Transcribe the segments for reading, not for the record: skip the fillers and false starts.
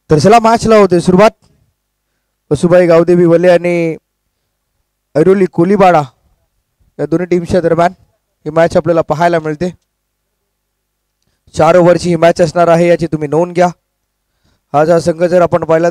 तर चला मॅचला होते सुरुवात. वसुबाई गावदेवी वले आणि ऐरोली कोलीबाडा या दोन्ही टीमच्या दरम्यान ही मॅच आपल्याला पाहायला मिळते. 4 ओव्हरची ही मॅच असणार आहे, याची तुम्ही नोंद घ्या. हा संघ जर आपण पाहिला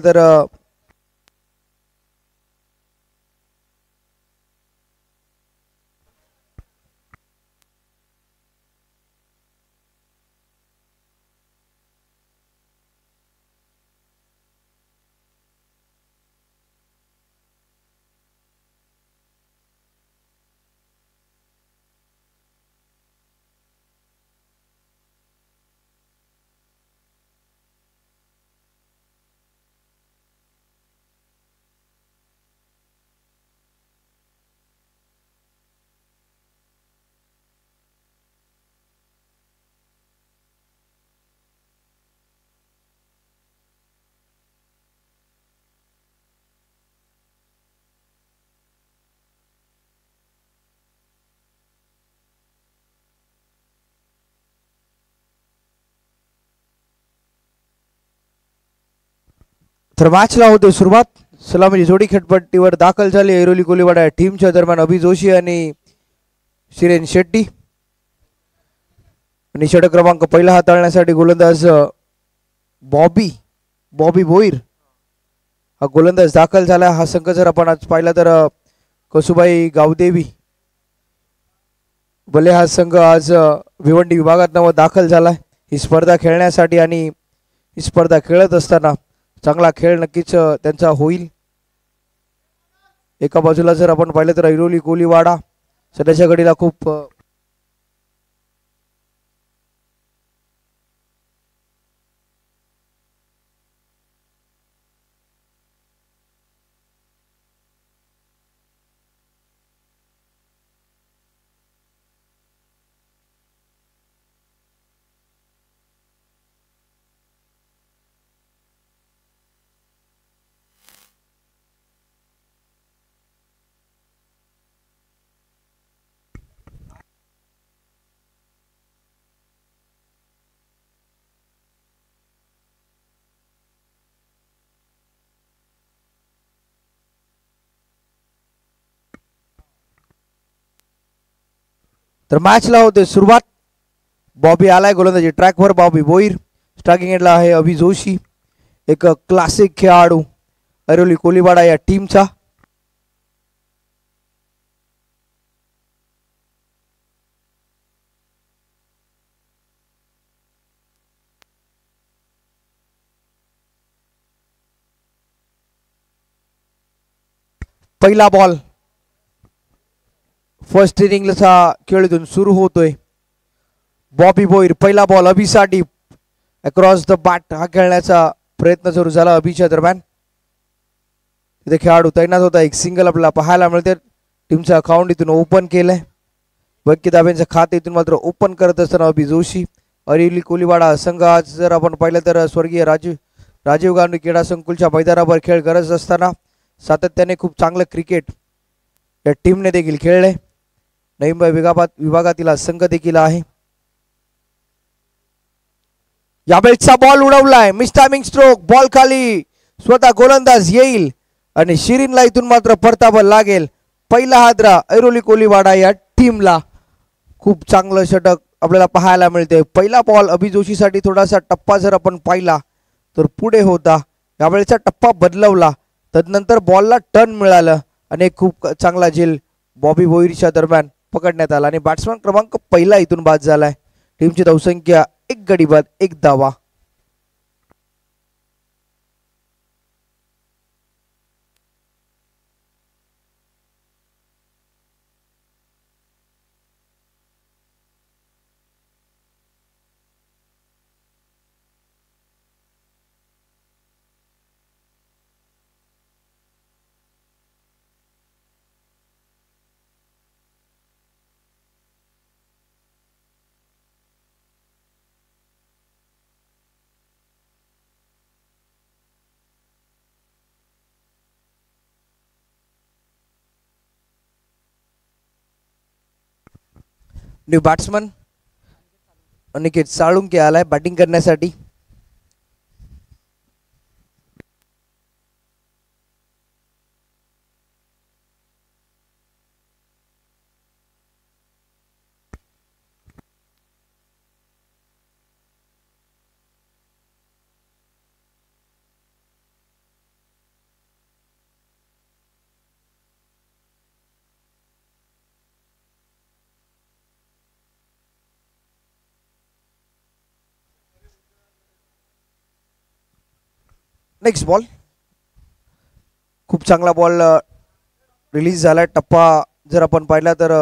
तर मॅचला होते सुरुवात. सलामी जोडी खेळपट्टीवर दाखल झाली ऐरोली कोलीवाडा या टीमच्या दरम्यान अभि जोशी आणि शिरेन शेट्टी. आणि षटक क्रमांक पहिला हाताळण्यासाठी गोलंदाज बॉबी भोईर हा गोलंदाज दाखल झाला. हा संघ जर आपण आज पाहिला तर कसुबाई गावदेवी भले हा संघ आज भिवंडी विभागात दाखल झाला ही स्पर्धा खेळण्यासाठी. आणि ही स्पर्धा खेळत असताना चांगला खेळ नक्कीच त्यांचा होईल. एका बाजूला जर आपण पाहिलं तर ऐरोली कोलीवाडा सध्याच्या घडीला खूप तर मॅचला होते सुरुवात. बॉबी आलाय गोलंदाजी ट्रॅकवर. बॉबी भोईर स्ट्रायकिंग एंडला आहे अभि जोशी, एक क्लासिक खेळाडू ऐरोली कोलीवाडा या टीमचा. पहिला बॉल फर्स्ट इनिंगचा खेळ इथून सुरू होतोय. बॉबी भोईर पहिला बॉल अभिसाठी अक्रॉस द बॅट हा खेळण्याचा प्रयत्न सुरू झाला अभिच्या दरम्यान. तिथे खेळाडू तैनात होता. एक सिंगल आपल्याला पाहायला मिळते. टीमचं अकाउंट इथून ओपन केलंय. बक्की दाब्यांचं खाते इथून मात्र ओपन करत असताना अभि जोशी. ऐरोली कोलीवाडा संघ आज जर आपण पाहिलं तर स्वर्गीय राजीव गांधी क्रीडा संकुलच्या मैदानावर खेळ करत असताना सातत्याने खूप चांगलं क्रिकेट या टीमने देखील खेळले. नवीन विभागातील संघ देखील आहे. यावेळेचा बॉल उडवलाय. मिसटायमिंग स्ट्रोक. बॉल खाली. स्वतः गोलंदाज येईल आणि शिरीनला इथून मात्र परतावा लागेल. पहिला हादरा ऐरोली कोलीवाडा या टीमला. खूप चांगलं षटक आपल्याला पाहायला मिळते. पहिला बॉल अभि जोशीसाठी थोडासा टप्पा जर आपण पाहिला तर पुढे होता. यावेळेचा टप्पा बदलवला. तदनंतर बॉलला टर्न मिळालं आणि खूप चांगला झेल बॉबी भोईरच्या दरम्यान पकडण्यात आला. आणि बॅट्समन क्रमांक पहिला इथून बाद झालाय. टीमची धावसंख्या 1 गडी बाद 1 धावा. न्यू बॅट्समन अनिकेत साळुंके आलाय बॅटिंग करण्यासाठी. नेक्स्ट बॉल, खूप चांगला बॉल रिलीज झालाय. टप्पा जर आपण पाहिला तर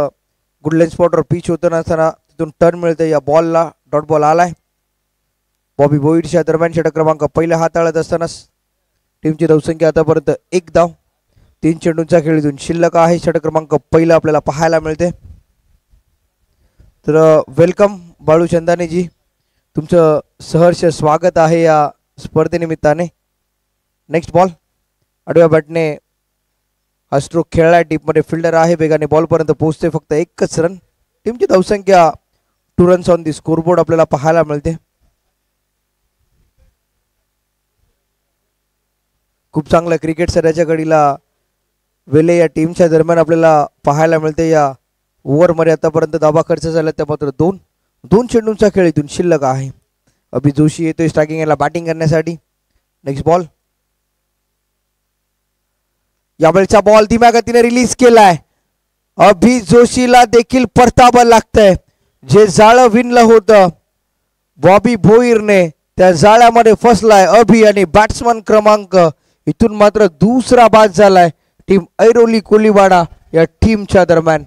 गुडलेन स्पॉटवर पिच होताना असताना तिथून टर्न मिळते या बॉलला. डॉट बॉल आलाय. बॉबी बोईडच्या दरम्यान षटक क्रमांक पहिला हाताळत असताना टीमची धावसंख्या आतापर्यंत 1 धाव. 3 चेंडूंचा खेळीतून शिल्लक आहे. षटक क्रमांक पहिला आपल्याला पाहायला मिळते. तर वेलकम बाळू चंदानीजी, तुमचं सहर्ष स्वागत आहे या स्पर्धेनिमित्ताने. नेक्स्ट बॉल, आडव्या बॅटने हा स्ट्रोक खेळलाय. टीपमध्ये फिल्डर आहे, वेगाने बॉलपर्यंत पोहोचते. फक्त एकच रन. टीमची धावसंख्या 2 रन्स ऑन दी स्कोरबोर्ड आपल्याला पाहायला मिळते. खूप चांगलं क्रिकेट सराच्या घडीला वेले या टीमच्या दरम्यान आपल्याला पाहायला मिळते. या ओव्हरमध्ये आतापर्यंत धावा खर्च झाला त्या मात्र 2 चेंडूंचा खेळीतून शिल्लक आहे. अभि जोशी येतोय स्ट्रायकिंग याला बॅटिंग करण्यासाठी. नेक्स्ट बॉल, यावेळचा बॉल धीम्या गतीने रिलीज केलाय. अभि जोशीला देखील परतावं लागतंय. जे जाळं विणलं होतं बॉबी भोईरने त्या जाळ्यामध्ये फसलाय अभि आणि बॅट्समन क्रमांक इथून मात्र दुसरा बाद झालाय टीम ऐरोली कोलीवाडा या टीमच्या दरम्यान.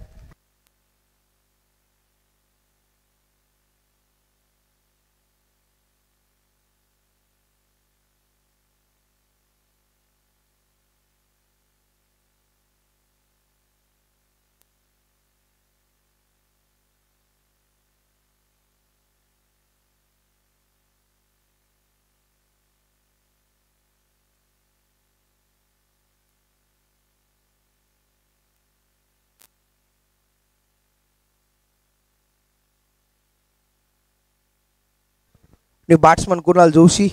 बॅट्समन कुणाल जोशी.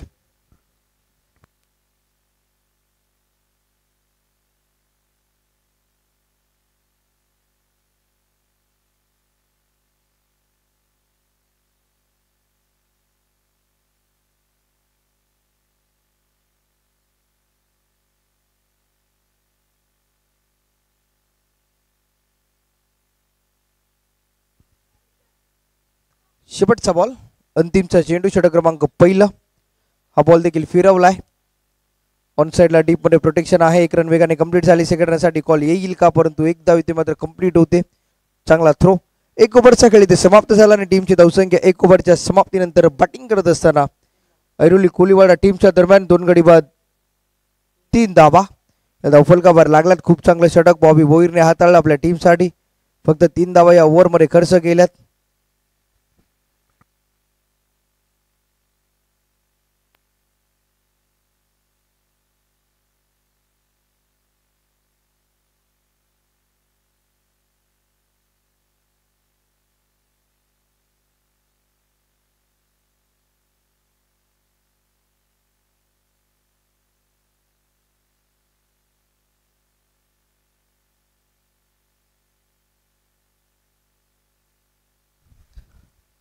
शेवटचा बॉल, अंतिमचा चेंडू, षटक क्रमांक पहिला. हा बॉल देखील फिरवलाय. ऑन साइडला डीप मध्ये प्रोटेक्शन आहे. 1 रन वेगाने कंप्लीट झाली. सेकंड रनसाठी कॉल येईल का, परंतु 1 धाव इथे मात्र कंप्लीट होते. चांगला थ्रो. 1 ओव्हरचा खेळ इथे समाप्त झाला आणि टीमची धावसंख्या 1 ओव्हरच्या समाप्तीनंतर बॅटिंग करत असताना ऐरोली कोलीवाडा टीमच्या दरम्यान 2 गडी बाद 3 धावा. या धावफलकावर लागलात. खूप चांगलं षटक बॉबी बोईरने हाताळलं आपल्या टीमसाठी. फक्त 3 धावा या ओव्हरमध्ये खर्च केल्यात.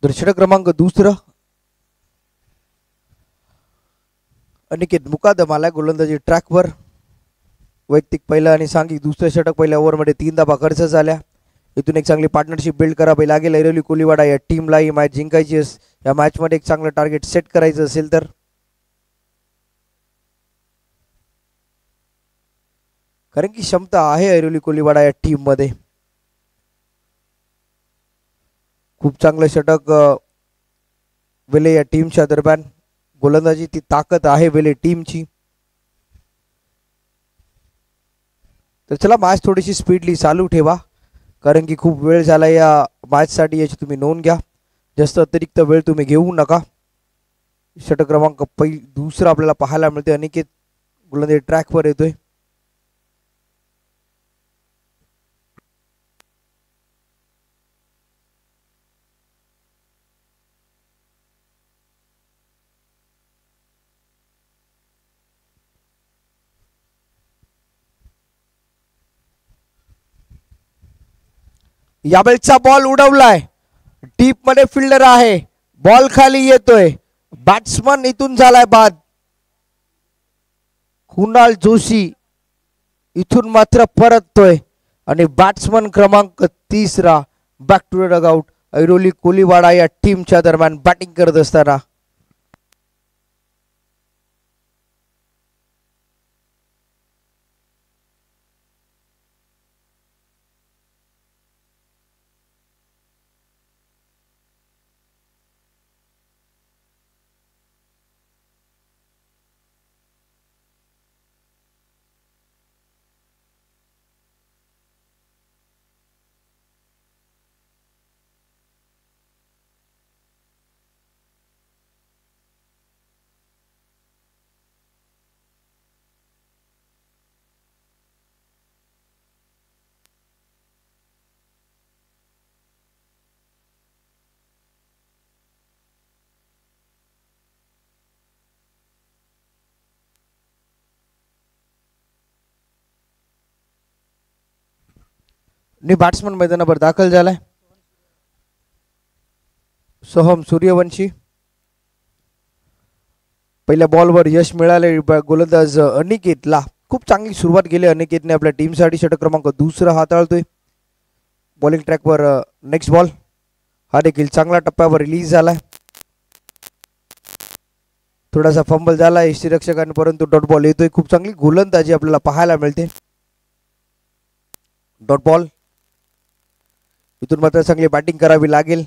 षटक क्रमांक दुसरा, अनिकेत मुकादम आलाय गोलंदाजी ट्रॅकवर. वैयक्तिक पहिला आणि सांघिक दुसरं षटक. पहिल्या ओव्हरमध्ये 3 धावा खर्च झाल्या. इथून एक चांगली पार्टनरशिप बिल्ड करावी लागेल ऐरोली कोलीवाडा या टीमला. ही मॅच जिंकायची, या मॅचमध्ये एक चांगलं टार्गेट सेट करायचं असेल तर. कारण की क्षमता आहे ऐरोली कोलीवाडा या टीम मध्ये. खूप चांगलं षटक वेले या टीमच्या दरम्यान. गोलंदाजी ती ताकद आहे वेले टीमची. तर चला मॅच थोडीशी स्पीडली चालू ठेवा, कारण की खूप वेळ झाला या मॅचसाठी, याची तुम्ही नोंद घ्या. जास्त अतिरिक्त वेळ तुम्ही घेऊ नका. षटक क्रमांक दुसरा आपल्याला पाहायला मिळते. अनिकेत गोलंदाजी ट्रॅकवर येतोय. यावेळचा बॉल उडवलाय. डीप मध्ये फिल्डर आहे. बॉल खाली येतोय. बॅट्समन इथून झालाय बाद. कुणाल जोशी इथून मात्र परततोय आणि बॅट्समन क्रमांक 3 back to the dugout Airoli Koliwada या टीमच्या दरम्यान बॅटिंग करत असताना. बॅट्समन मैदानावर दाखल झालाय सोहम सूर्यवंशी. पहिल्या बॉलवर यश मिळाले गोलंदाज अनिकेतला. खूप चांगली सुरुवात केली अनिकेतने आपल्या टीमसाठी. षटक क्रमांक 2 हाताळतोय. बॉलिंग ट्रॅकवर नेक्स्ट बॉल हा देखील चांगला टप्प्यावर रिलीज झालाय. थोडासा फंबल झाला यष्टीरक्षकांनी परंतु डॉट बॉल येतोय. खूप चांगली गोलंदाजी आपल्याला पाहायला मिळते. Dot ball. इथून मात्र चांगली बॅटिंग करावी लागेल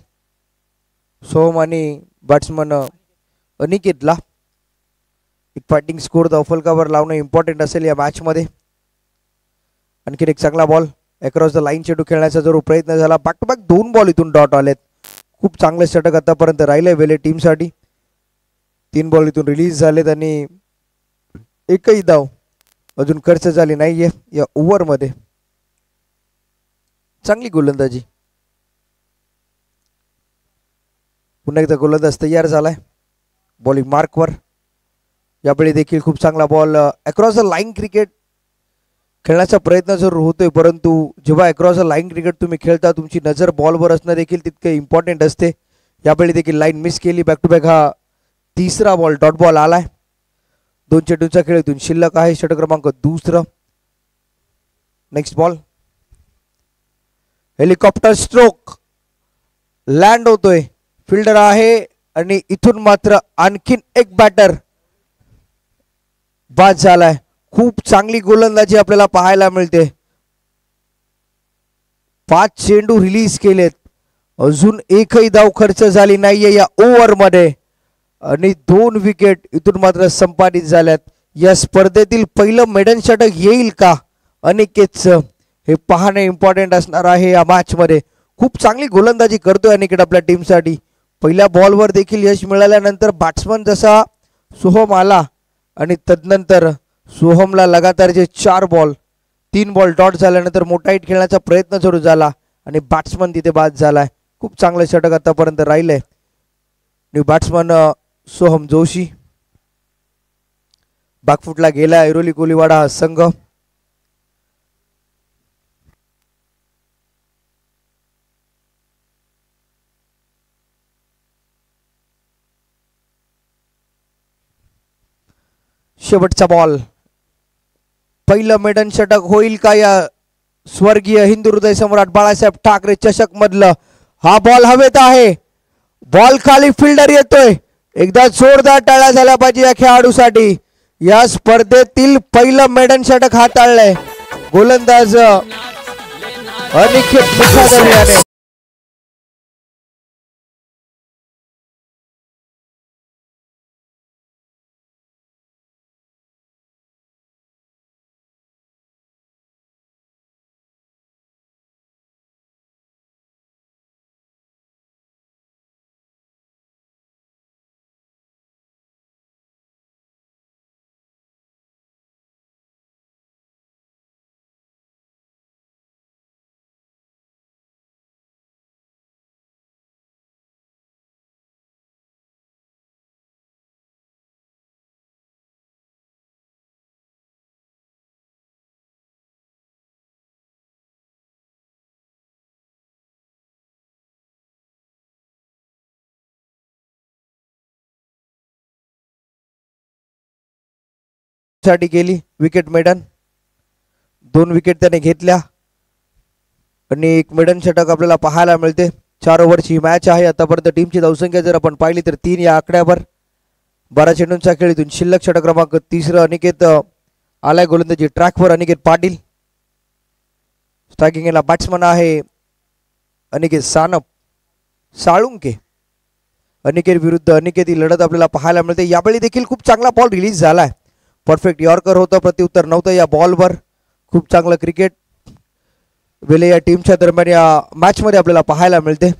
सोहम आणि बॅट्समन अनिकेतला. एक फायटिंग स्कोर फलकावर लावणं इम्पॉर्टंट असेल या मॅच मध्ये. आणखीन एक चांगला बॉल अक्रॉस द लाईन चेंडू खेळण्याचा जरूर प्रयत्न झाला. बॅक टू बॅक 2 बॉल इथून डॉट आलेत. खूप चांगले षटक आतापर्यंत राहिले वेले टीमसाठी. 3 बॉल इथून रिलीज झालेत आणि एकही धाव अजून खर्च झाली नाहीये या ओव्हर मध्ये. चांगली गोलंदाजी. पुन्हा एकदा गोलंदाज तयार झालाय बॉलिंग मार्कवर. यावेळी देखील खूप चांगला ball across the line cricket खेळण्याचा प्रयत्न जरूर होतोय परंतु जेव्हा अक्रॉस द लाईन क्रिकेट तुम्ही खेळता तुमची नजर बॉलवर असणं देखील तितके इम्पॉर्टंट असते. यावेळी देखील लाईन मिस केली. बॅक टू बॅक हा 3रा बॉल डॉट बॉल आलाय. 2 चेंडूंचा खेळ इथून शिल्लक आहे. षटक क्रमांक 2. Next ball helicopter stroke land होतोय. फिल्डर आहे आणि इथून मात्र आणखीन एक बॅटर बाद झालाय. खूप चांगली गोलंदाजी आपल्याला पाहायला मिळते. 5 चेंडू रिलीज केलेत. अजून एकही धाव खर्च झाली नाहीये या ओव्हर मध्ये आणि 2 विकेट इथून मात्र संपादित झाल्यात. या स्पर्धेतील पहिलं मेडन षटक येईल का अनिकेतचं हे पाहणे इम्पॉर्टंट असणार आहे या मॅच मध्ये. खूप चांगली गोलंदाजी करतोय अनिकेत आपल्या टीमसाठी. पहिल्या बॉलवर देखील यश मिळाल्यानंतर बॅट्समन जसा सोहम आला आणि तदनंतर सोहमला लगातार जे 4 बॉल 3 बॉल डॉट झाल्यानंतर मोठा हिट खेळण्याचा प्रयत्न सुरू झाला आणि बॅट्समन तिथे बाद झालाय. खूप चांगलं षटक आतापर्यंत राहिलंय. New batsman Soham Joshi. बॅकफुटला गेला ऐरोली कोलीवाडा हा संघ. शेवटचा बॉल. पहिलं मेडन षटक होईल का या स्वर्गीय हिंदू हृदय सम्राट बाळासाहेब ठाकरे चषक मधलं. हा बॉल हवेत आहे. बॉल खाली फिल्डर येतोय. एकदा जोरदार टाळ्या झाल्या पाहिजे या खेळाडूसाठी. या स्पर्धेतील पहिलं मेडन षटक हाताळलंय गोलंदाज अनिकेत मुखादर याने. साठी केली विकेट मेडन. 2 विकेट त्याने घेतल्या आणि एक मेडन षटक आपल्याला पाहायला मिळते. 4 ओव्हरची मॅच आहे. आतापर्यंत टीमची धावसंख्या जर आपण पाहिली तर 3 या आकड्यावर. 12 चेंडूंच्या खेळीतून शिल्लक षटक क्रमांक 3 अनिकेत आलाय गोलंदाजी ट्रॅकवर. अनिकेत पाटील. स्ट्रायकिंगला बॅट्समन आहे अनिकेत साळुंके. अनिकेत विरुद्ध अनिकेत ही लढत आपल्याला पाहायला मिळते. यावेळी देखील खूप चांगला बॉल रिलीज झालाय. परफेक्ट यॉर्कर होतं. प्रत्युत्तर नव्हतं या बॉलवर. खूप चांगलं क्रिकेट वेले या टीमच्या दरम्यान या मॅच मध्ये आपल्याला पाहायला मिळते.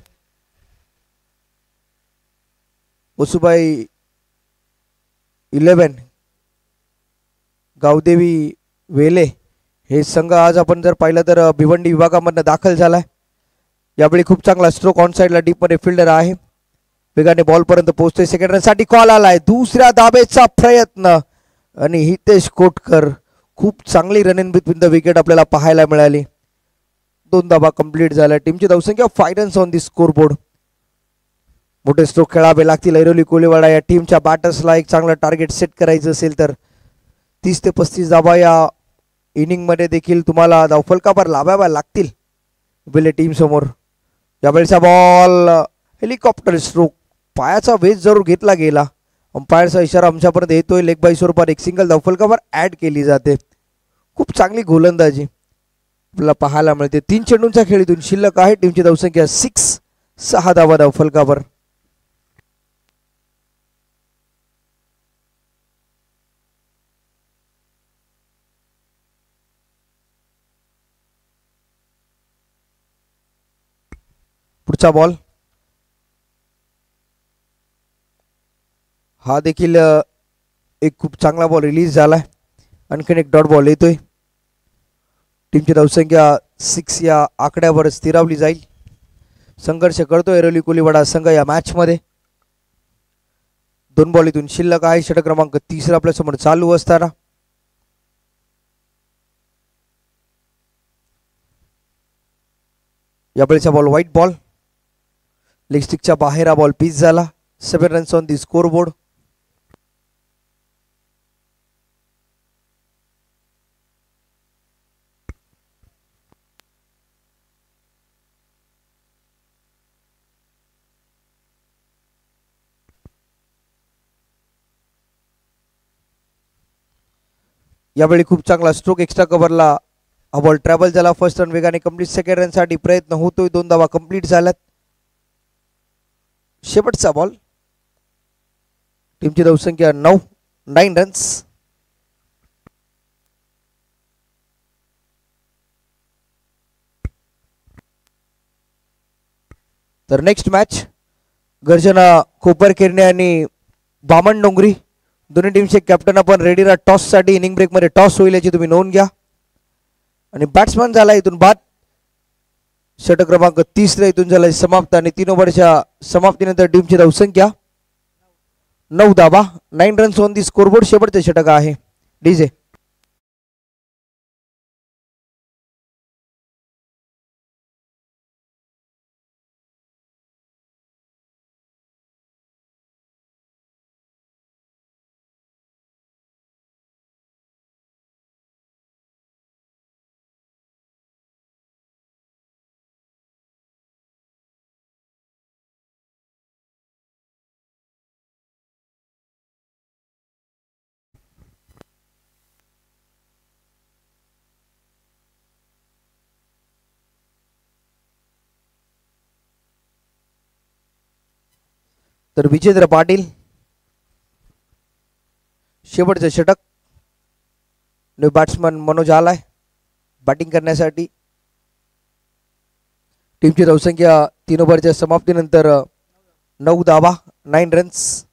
वसुबाई 11 गावदेवी वेले हे संघ आज आपण जर पाहिलं तर भिवंडी विभागामधनं दाखल झालाय. यावेळी खूप चांगला स्ट्रोक ऑन साइडला डीप मध्ये फिल्डर आहे. वेगाने बॉल पर्यंत पोहोचतोय. सेकंड रन साठी कॉल आलाय. दुसऱ्या धाबेचा प्रयत्न आणि हितेश कोटकर. खूप चांगली run in between the wicket आपल्याला पाहायला मिळाली. 2 धाबा कंप्लीट झाल्या. टीमची धावसंख्या 5 runs on the score board. मोठे स्ट्रोक खेळावे लागतील ऐरोली कोळीवाडा या टीमच्या बॅटर्सला. एक चांगलं टार्गेट सेट करायचं असेल तर 30 ते 35 धाबा या इनिंग मध्ये देखील तुम्हाला धावफलकावर लावाव्या लागतील बेले टीम समोर. यावेळेचा बॉल हेलिकॉप्टर स्ट्रोक, पायाचा वेध जरूर घेतला गेला. अंपायरचा इशारा आमच्यापर्यंत येतोय. लेग बाय स्वरूपात एक सिंगल धावफलकावर ऍड केली जाते. खूप चांगली गोलंदाजी आपल्याला पाहायला मिळते. 3 चेंडूंचा खेळ इथून शिल्लक आहे. टीमची धावसंख्या 6 धावा धावफलकावर. पुढचा बॉल हा देखील एक खूप चांगला बॉल रिलीज झालाय. आणखीन एक डॉट बॉल येतोय. टीमची धावसंख्या 6 या आकड्यावर स्थिरावली जाईल. संघर्ष करतो ऐरोली कोळीवाडा संघ या मॅच मध्ये. 2 बॉल इथून शिल्लक आहे. षटक क्रमांक 3 आपल्या समोर चालू असताना यावेळेचा बॉल व्हाईट बॉल, लेग स्टिकच्या बाहेर हा बॉल पिच झाला. 7 runs on the score board. यावेळी खूप चांगला स्ट्रोक एक्स्ट्रा कव्हरला हा बॉल ट्रॅव्हल झाला. फर्स्ट रन वेगाने कंप्लीट. सेकंड रन साठी प्रयत्न होतोय. 2 धावा कंप्लीट झाल्यात. शेवटचा बॉल. टीमची धावसंख्या 9 रन्स. तर नेक्स्ट मॅच गर्जना कोपरकेरणे आणि बामण डोंगरी दोन्ही टीमचे कॅप्टन आपण रेडी राहा. टॉस साठी इनिंग ब्रेक मध्ये टॉस होईल याची तुम्ही नोंद घ्या. आणि बॅट्समॅन झाला इथून बाद. षटक क्रमांक 30 इथून झाला समाप्त. आणि 3 ओव्हरच्या समाप्तीनंतर टीमची धावसंख्या 9 धावा. 9 रन्स ऑन दी स्कोरबोर्ड. शेवटचे षटक आहे. डीजे तर विजेंद्र पाटील शेवटचे षटक. न्यू बॅट्समन मनोज आलाय बॅटिंग करण्यासाठी. टीमची धावसंख्या 3 ओव्हरच्या समाप्तीनंतर 9 धावा. 9 रन्स.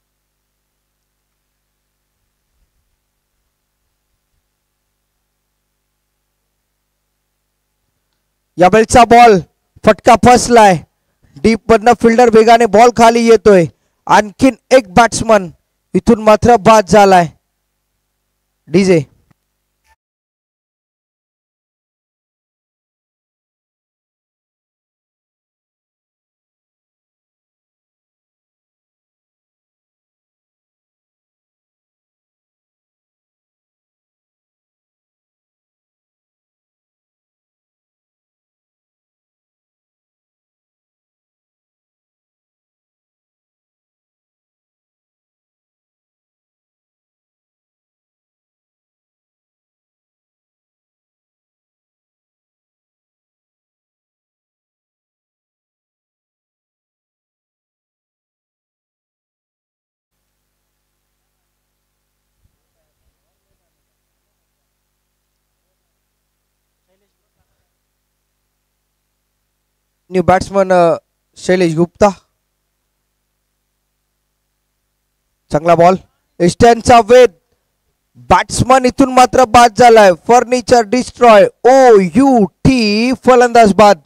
यावेळचा बॉल फटका फसलाय. डीप मधनं फिल्डर वेगाने बॉल खाली येतोय. आणखीन एक बॅट्समन इथून मात्र बाद झालाय. DJ new batsman Shailesh Gupta. चांगला बॉल. स्टॅनचा वेध. बॅट्समन इथून मात्र बाद झालाय. Furniture destroy. OUT फलंदाज बाद.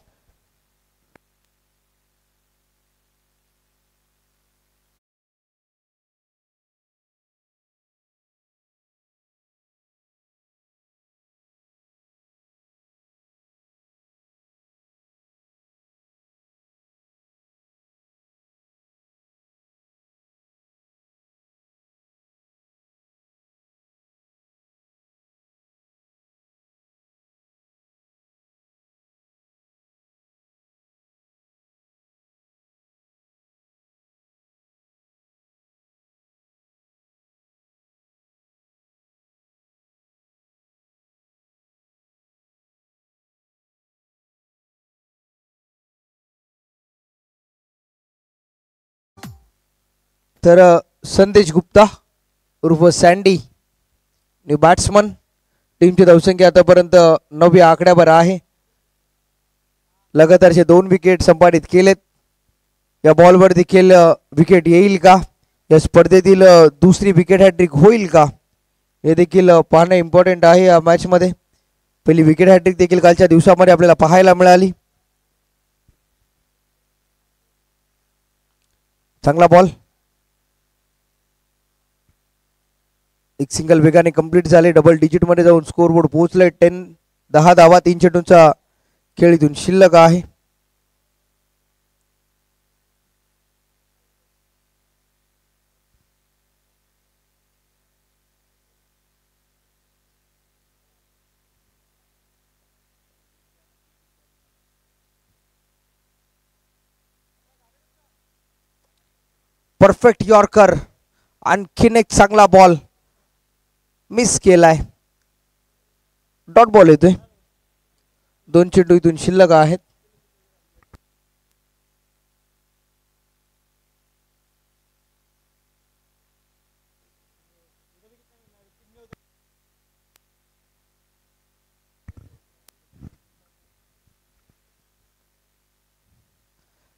तर संदेश गुप्ता उर्फ सँडी न्यू बॅट्समन टीमची धावसंख्या आतापर्यंत 9 आकड्यावर आहे. लगातारचे 2 विकेट संपादित केलेत. या बॉलवर देखील विकेट येईल का, या स्पर्धेतील दुसरी विकेट हॅट्रिक होईल का, हे देखील पाहणं इम्पॉर्टंट आहे. या मॅच मध्ये पहिली विकेट हॅट्रिक देखील कालच्या दिवसामध्ये आपल्याला पाहायला मिळाली. चांगला बॉल, एक सिंगल वेगाने कंप्लीट झाले. डबल डिजिट मध्ये जाऊन स्कोरबोर्ड पोहोचले. 10 धावा 3 चेंडूंचा खेळ इथून शिल्लक आहे. परफेक्ट यॉर्कर, आणखीन एक चांगला बॉल मिस केलाय. डॉट बॉल येतोय. 2 चेंडू इथून शिल्लक आहेत.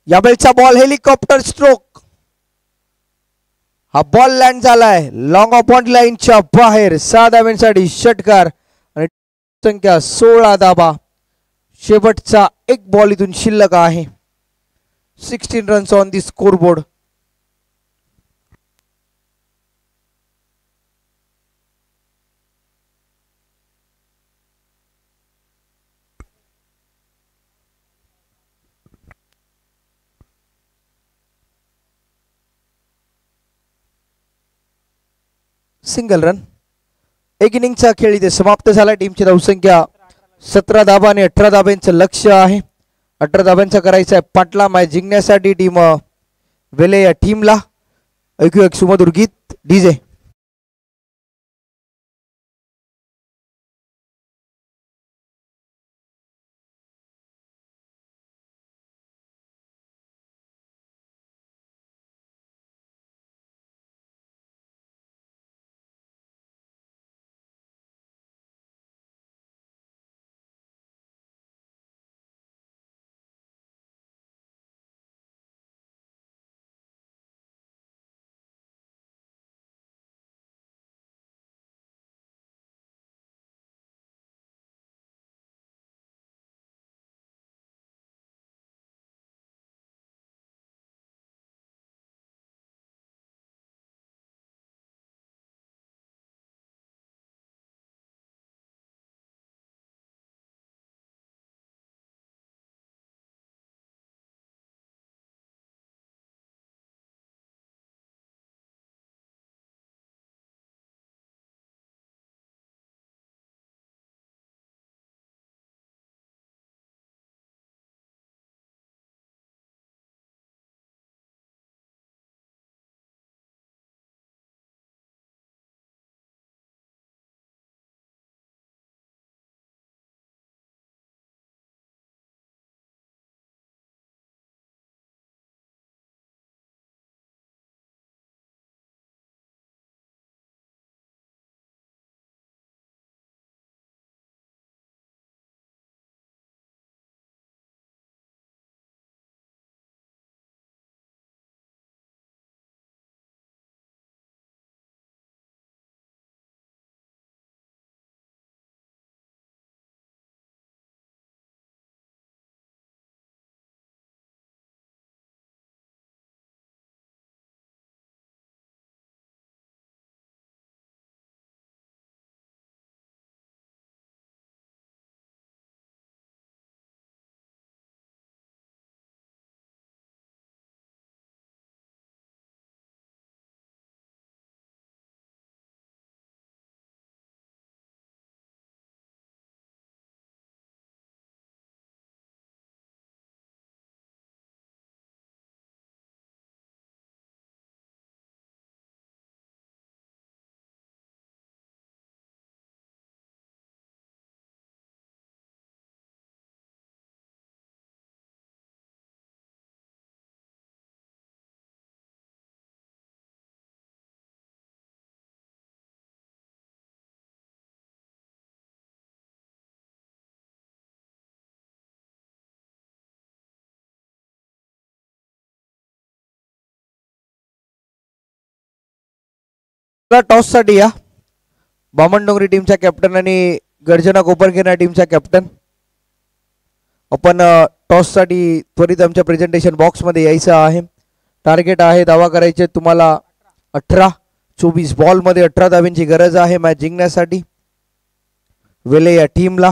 यावेळचा बॉल हेलिकॉप्टर स्ट्रोक, हा बॉल लँड झालाय लॉंग ऑपॉइंट लाईनच्या बाहेर. 6 धावांसाठी षटकार आणि संख्या 16 धावा. शेवटचा एक बॉल इथून शिल्लक आहे. 16 runs on the scoreboard. Single run. एक इनिंगचा खेळ इथे समाप्त झाला. टीमची धावसंख्या 17 धावा आणि 18 धाब्यांचं लक्ष्य आहे. 18 धाब्यांचा करायचा आहे पाटला. मॅच जिंकण्यासाठी टीम वेले या टीमला. ऐकूया एक सुमधुर गीत डीजे. टॉस साठी या बामणडोंगरी टीमचा कॅप्टन आणि गर्जना कोपरखेरणा टीमचा कॅप्टन. आपण टॉस साठी त्वरित आमच्या प्रेझेंटेशन बॉक्स मध्ये यायचं आहे. टार्गेट आहे धावा करायचे तुम्हाला 18. 24 बॉल मध्ये 18 धावांची गरज आहे मॅच जिंकण्यासाठी वेले या टीमला.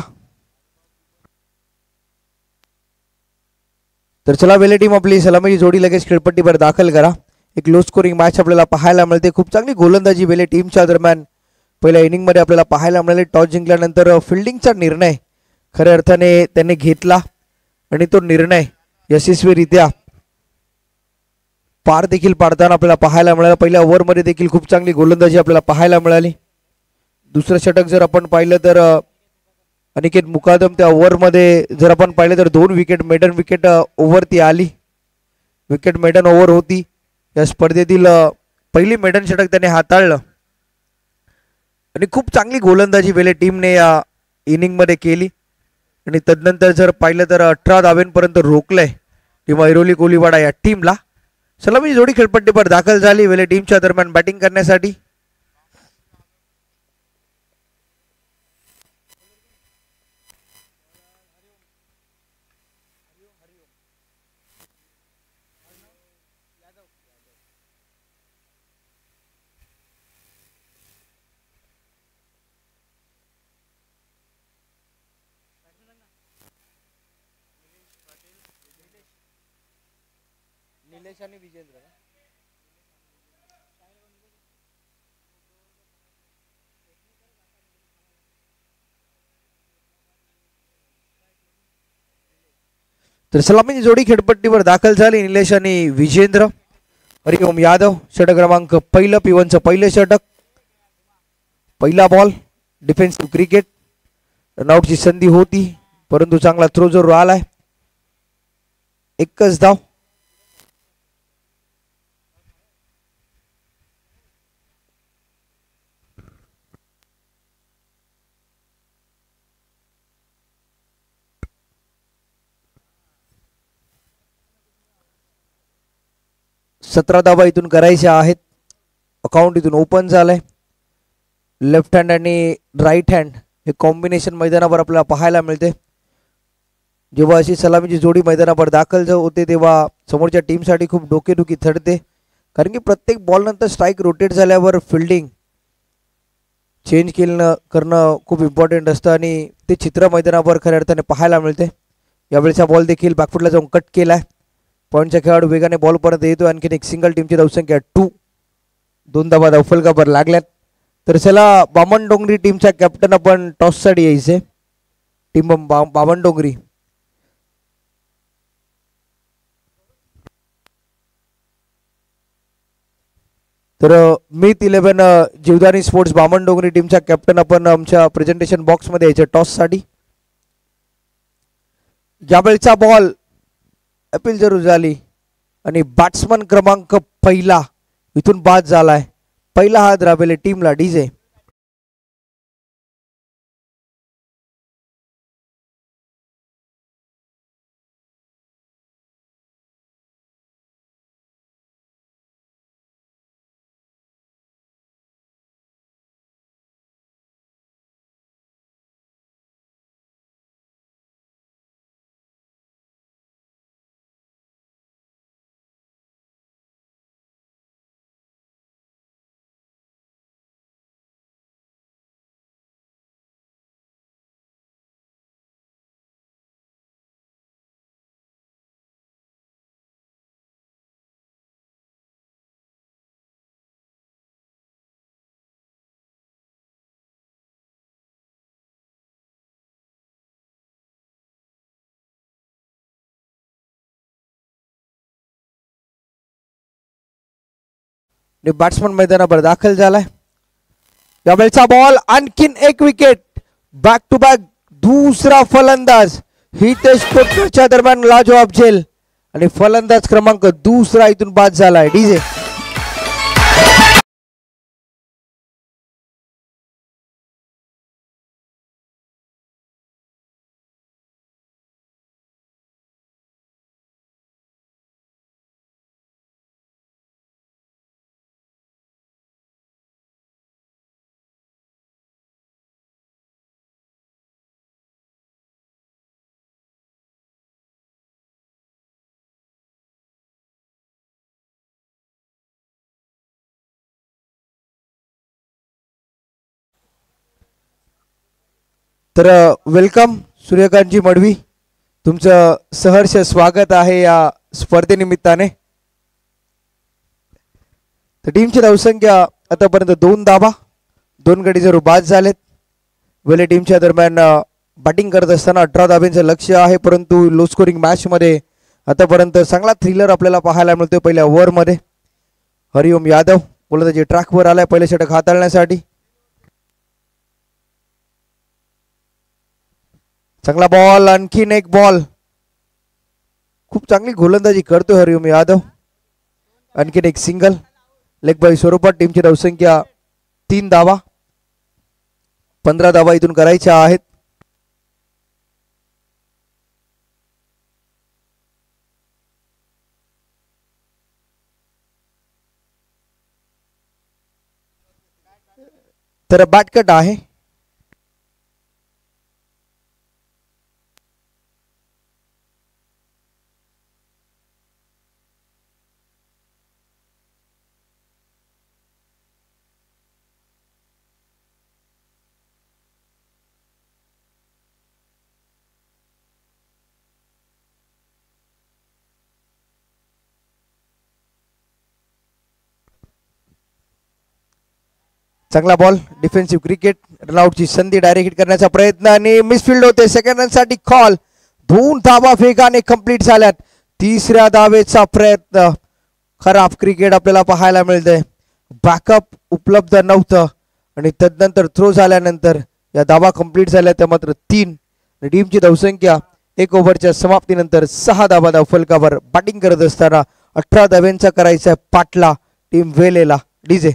तर चला वेले टीम आपली सलामीची जोडी लगेच खेळपट्टीवर दाखल करा. एक लो स्कोरिंग मॅच आपल्याला पाहायला मिळते. खूप चांगली गोलंदाजी वेले टीमच्या दरम्यान पहिल्या इनिंग मध्ये आपल्याला पाहायला मिळाले. टॉस जिंकल्यानंतर फिल्डिंगचा निर्णय खऱ्या अर्थाने त्यांनी घेतला आणि तो निर्णय यशस्वीरित्या पार देखील पाडताना आपल्याला पाहायला मिळाला. पहिल्या ओव्हरमध्ये देखील खूप चांगली गोलंदाजी आपल्याला पाहायला मिळाली. दुसरं षटक जर आपण पाहिलं तर अनिकेत मुकादम त्या ओव्हरमध्ये जर आपण पाहिलं तर 2 विकेट मेडन विकेट ओव्हरती आली. विकेट मेडन ओव्हर होती. या स्पर्धेतील पहिली मेडन षटक त्याने हाताळलं आणि खूप चांगली गोलंदाजी वेले टीमने या इनिंगमध्ये केली आणि तदनंतर जर पाहिलं तर 18 धावांपर्यंत रोखलंय टीम ऐरोली कोलीवाडा या टीमला. सलामी जोडी खेळपट्टीवर दाखल झाली वेले टीमच्या दरम्यान बॅटिंग करण्यासाठी. निलेश आणि विजेंद्र तर सलामीची जोडी खेळपट्टीवर दाखल झाली. निलेश आणि विजेंद्र. हरिओम यादव षटक क्रमांक पहिलं P1चं पहिलं षटक. पहिला बॉल डिफेन्सिव्ह क्रिकेट. रनआउटची संधी होती परंतु चांगला थ्रो जरूर आलाय. एकच धाव. सतरा धावा इथून करायच्या आहेत. अकाउंट इथून ओपन झालंय. लेफ्ट हँड आणि राईट हँड हे कॉम्बिनेशन मैदानावर आपल्याला पाहायला मिळते. जेव्हा अशी सलामीची जोडी मैदानावर दाखल होते तेव्हा समोरच्या टीमसाठी खूप डोकेदुखी ठरते कारण की प्रत्येक बॉल नंतर स्ट्राईक रोटेट झाल्यावर फिल्डिंग चेंज करणं खूप इम्पॉर्टंट असतं आणि ते चित्र मैदानावर खऱ्या अर्थाने पाहायला मिळते. यावेळेचा बॉल देखील बॅकफुटला जाऊन कट केलाय. पॉईंटचा खेळाडू वेगाने बॉल परत येतो. आणखीन एक सिंगल टीमची धावसंख्या 2. 2 धावा धावफलकावर लागल्यात. तर चला बामणडोंगरी टीमचा कॅप्टन आपण टॉस साठी यायचे. टीम बामणडोंगरी. तर मीत 11 जीवदानी स्पोर्ट्स बामणडोंगरी टीमचा कॅप्टन आपण आमच्या प्रेझेंटेशन बॉक्स मध्ये यायचे टॉस साठी. यावेळचा बॉल अपील जरूर झाली आणि बॅट्समन क्रमांक पहिला इथून बाद झालाय. पहिला हात राबेले टीमला डीजे. बॅट्समन मैदानावर दाखल झालाय. यावेळचा बॉल आणखीन एक विकेट. बॅक टू बॅक दुसरा फलंदाज हितेश कोटकरच्या दरम्यान लाजवाब झेल आणि फलंदाज क्रमांक दुसरा इथून बाद झालाय डीजे. तर वेलकम सूर्यकांतजी मडवी, तुमचं सहर्ष स्वागत आहे या स्पर्धेनिमित्ताने. तर टीमची धावसंख्या आतापर्यंत 2 धावा, 2 गडी जरूर बाद झालेत. वेले टीमच्या दरम्यान बॅटिंग करत असताना 18 धाब्यांचं लक्ष्य आहे, परंतु लो स्कोरिंग मॅच मध्ये आतापर्यंत चांगला थ्रिलर आपल्याला पाहायला मिळतोय. पहिल्या ओव्हर मध्ये हरिओम यादव गोलंदाजी ट्रॅकवर आलाय पहिले षटक हाताळण्यासाठी. चांगला बॉल, आणखीन एक बॉल. खूप चांगली गोलंदाजी करतोय हरिओम यादव. आणखीन एक सिंगल लेग बाय स्वरूपात. टीमची धावसंख्या 3 धावा, 15 धावा इथून करायच्या आहेत. तर बॅटकट आहे. चांगला बॉल, डिफेन्सिव्ह क्रिकेट. रनआउटची संधी डायरेक्ट हिट करण्याचा प्रयत्न आणि मिसफिल्ड होते. Second रनसाठी call. 2 धावा वेगाने कंप्लीट झाल्यात. तिसऱ्या धावेचा प्रयत्न. खराब क्रिकेट आपल्याला पाहायला मिळतंय. बॅकअप उपलब्ध नव्हतं आणि तदनंतर थ्रो झाल्यानंतर या धावा कंप्लीट झाल्या त्या मात्र 3. टीमची धावसंख्या 1 ओव्हरच्या समाप्तीनंतर 6 धावा धावफलकावर. बॅटिंग करत असताना 18 धाव्यांचा करायचा पाटला टीम वेलेला. डीजे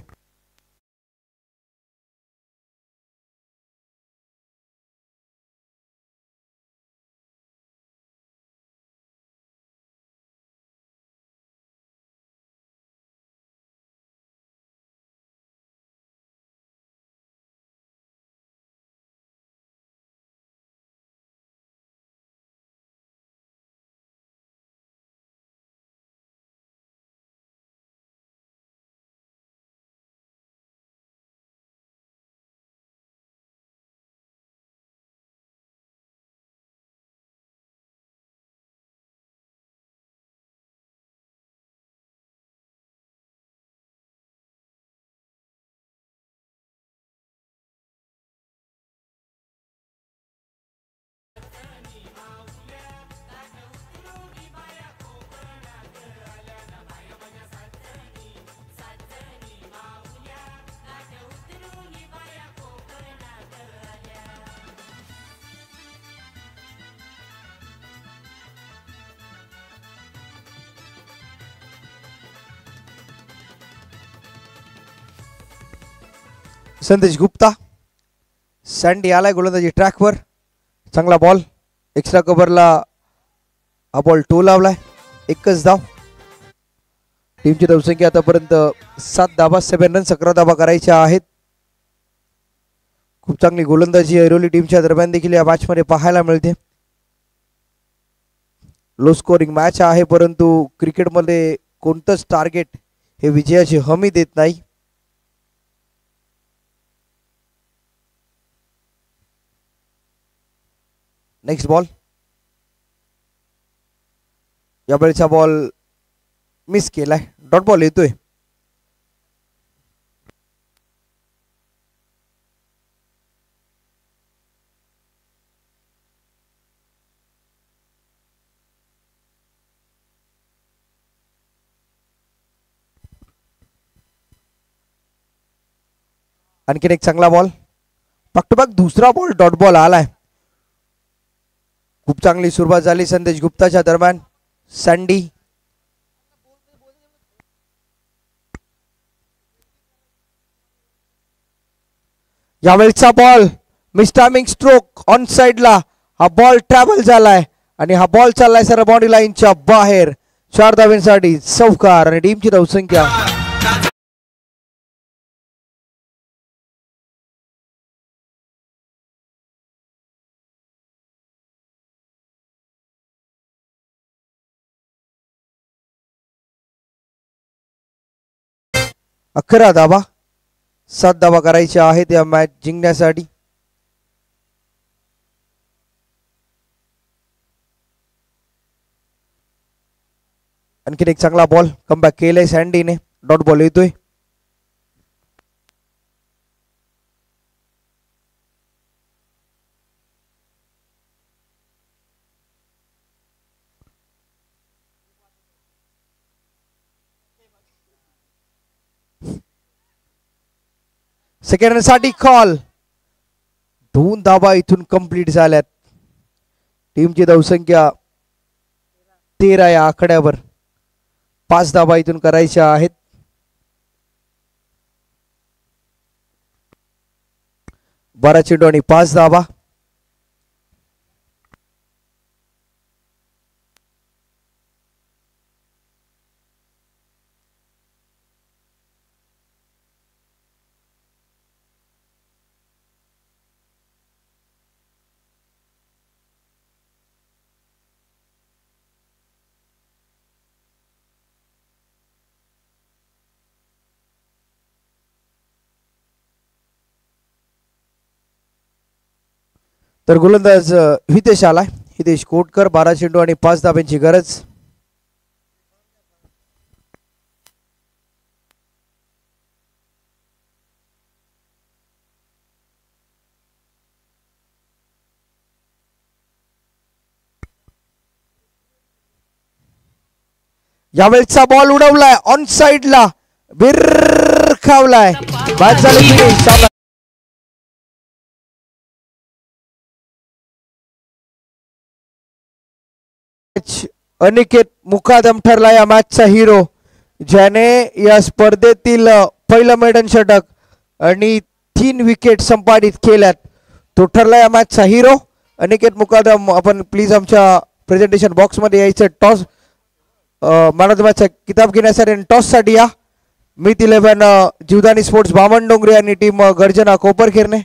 संदेश गुप्ता. सँडी आलाय गोलंदाजी ट्रॅकवर. चांगला बॉल, एक्स्ट्रा कव्हरला हा बॉल टोलावलाय. 1च धाव. टीमची धावसंख्या आतापर्यंत 7 धावा, 7 रन, 11 धावा करायच्या आहेत. खूप चांगली गोलंदाजी ऐरोली टीमच्या दरम्यान देखील या मॅच मध्ये पाहायला मिळते. लो स्कोरिंग मॅच आहे, परंतु क्रिकेटमध्ये कोणतंच टार्गेट हे विजयाची हमी देत नाही. Next ball. यावेळेचा बॉल मिस केलाय. डॉट बॉल येतोय. आणखीन एक चांगला बॉल. बॅक टू बॅक दुसरा बॉल डॉट बॉल आलाय. खूप चांगली सुरुवात झाली संदेश गुप्ताच्या दरम्यान. सँडी यावेळचा ball miss timing stroke on साइडला. हा बॉल ट्रॅव्हल झालाय आणि हा बॉल चाललाय सर बाउंड्री लाईनच्या बाहेर. 4 धाव्यांसाठी चौकार आणि टीमची धावसंख्या 11 धावा, 7 धावा करायच्या आहेत या मॅच जिंकण्यासाठी. आणखीन एक चांगला बॉल कमबॅक केलाय सँडीने. डॉट बॉल येतोय. सेकंड साठी कॉल. 2 धावा इथून कंप्लीट झाल्यात. टीमची धावसंख्या 13 या आकड्यावर. 5 धावा इथून करायच्या आहेत. 12 चेंडू आणि 5 धावा. तर गोलंदाज हितेश आलाय. हितेश कोटकर. 12 चेंडू आणि 5 धाब्यांची गरज. यावेळेचा बॉल उडवलाय ऑन साइडला. विरखावलाय. बाद झालं फिनिश. अनिकेत मुकादम ठरला या मॅचचा हिरो, ज्याने या स्पर्धेतील पहिलं मैदान षटक आणि 3 विकेट संपादित केल्यात. तो ठरला या मॅचचा हिरो अनिकेत मुकादम. आपण प्लीज आमच्या प्रेझेंटेशन बॉक्स मध्ये यायचं. टॉस मॅन ऑफ द मॅचचा किताब घेण्यासाठी टॉस साठी या. मित 11 जीवदानी स्पोर्ट्स बामणडोंगरे आणि टीम गर्जना कोपरखेरणे.